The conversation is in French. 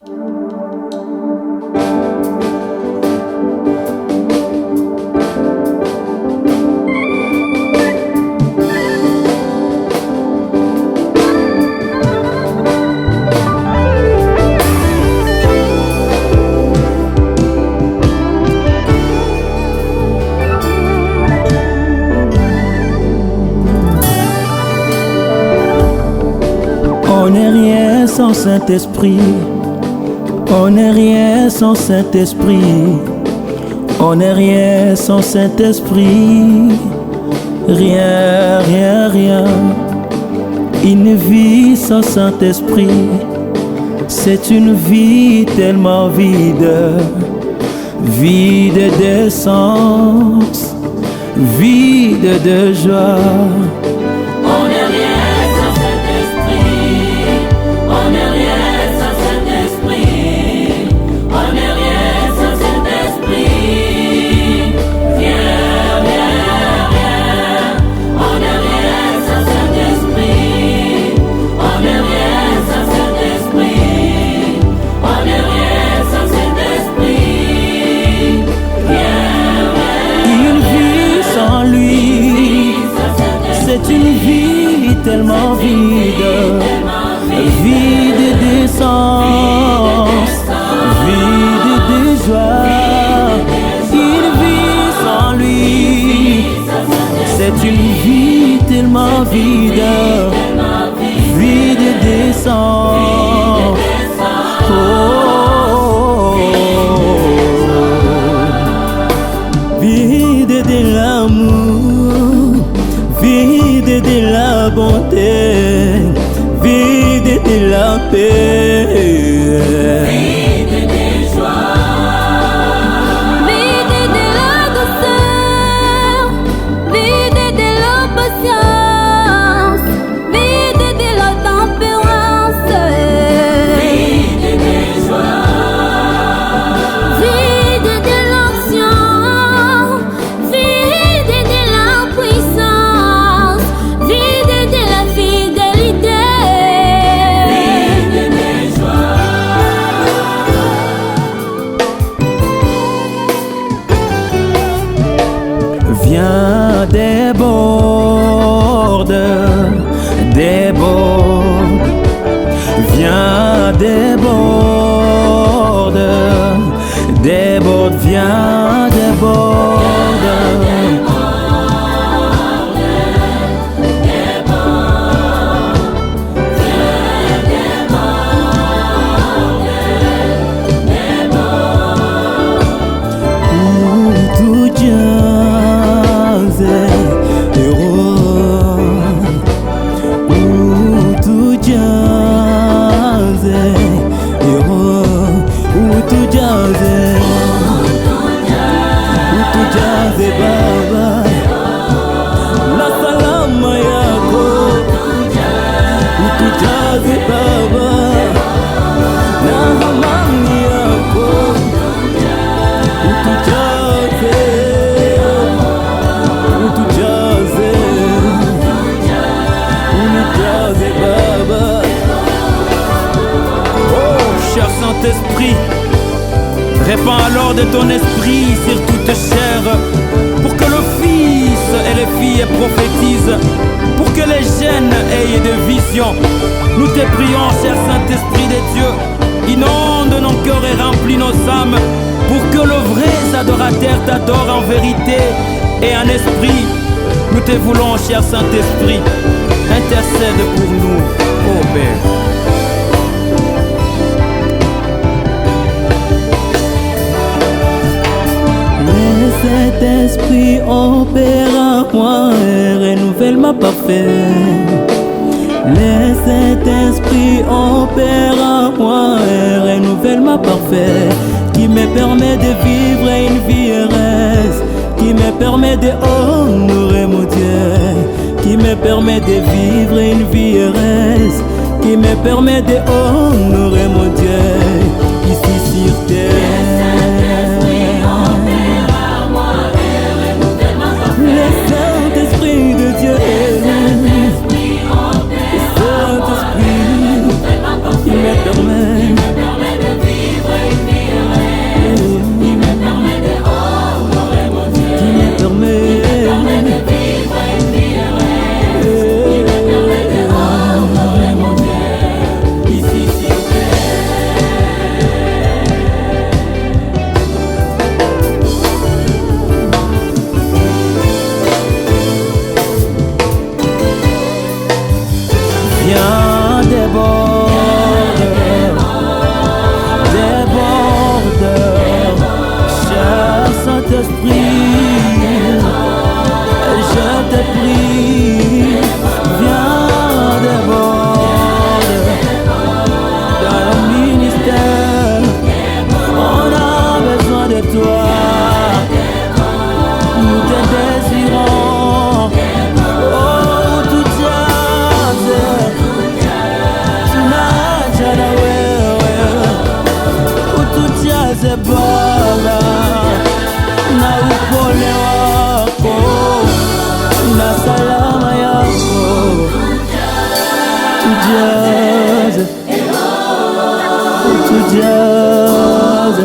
On n'est rien sans Saint-Esprit. On n'est rien sans Saint-Esprit. On n'est rien sans Saint-Esprit. Rien, rien, rien. Une vie sans Saint-Esprit, c'est une vie tellement vide. Vide de sens, vide de joie. C'est une vie tellement vide, vide d'essence, vide de joie. Une vie sans lui, c'est une vie tellement vide, vide d'essence. Vide de l'amour, vide de la bonté, vide de la paix, vide de joie, vide de la douceur, vide de la patience, vide de la tempérance, vide de joie, vide de l'action, vide de la puissance, vide de la fidélité, vide de joie. viens déborde, déborde, viens déborde, déborde, viens déborde. Saint-Esprit, répands alors de ton esprit sur toute chair, pour que le Fils et les filles prophétisent, pour que les jeunes aient des visions. Nous te prions, cher Saint-Esprit de Dieu, inonde nos cœurs et remplis nos âmes, pour que le vrai adorateur t'adore en vérité et en esprit. Nous te voulons, cher Saint-Esprit, intercède pour nous, ô Père. Saint-Esprit opère en moi et renouvelle ma parfait. Le Saint-Esprit opère en moi et renouvelle ma parfait, qui me permet de vivre une vie heureuse, qui me permet de honorer mon Dieu, qui me permet de vivre une vie heureuse, qui me permet de honorer mon Dieu ici sur terre. Le Saint-Esprit de Dieu, le Saint-Esprit qui me permet utujaze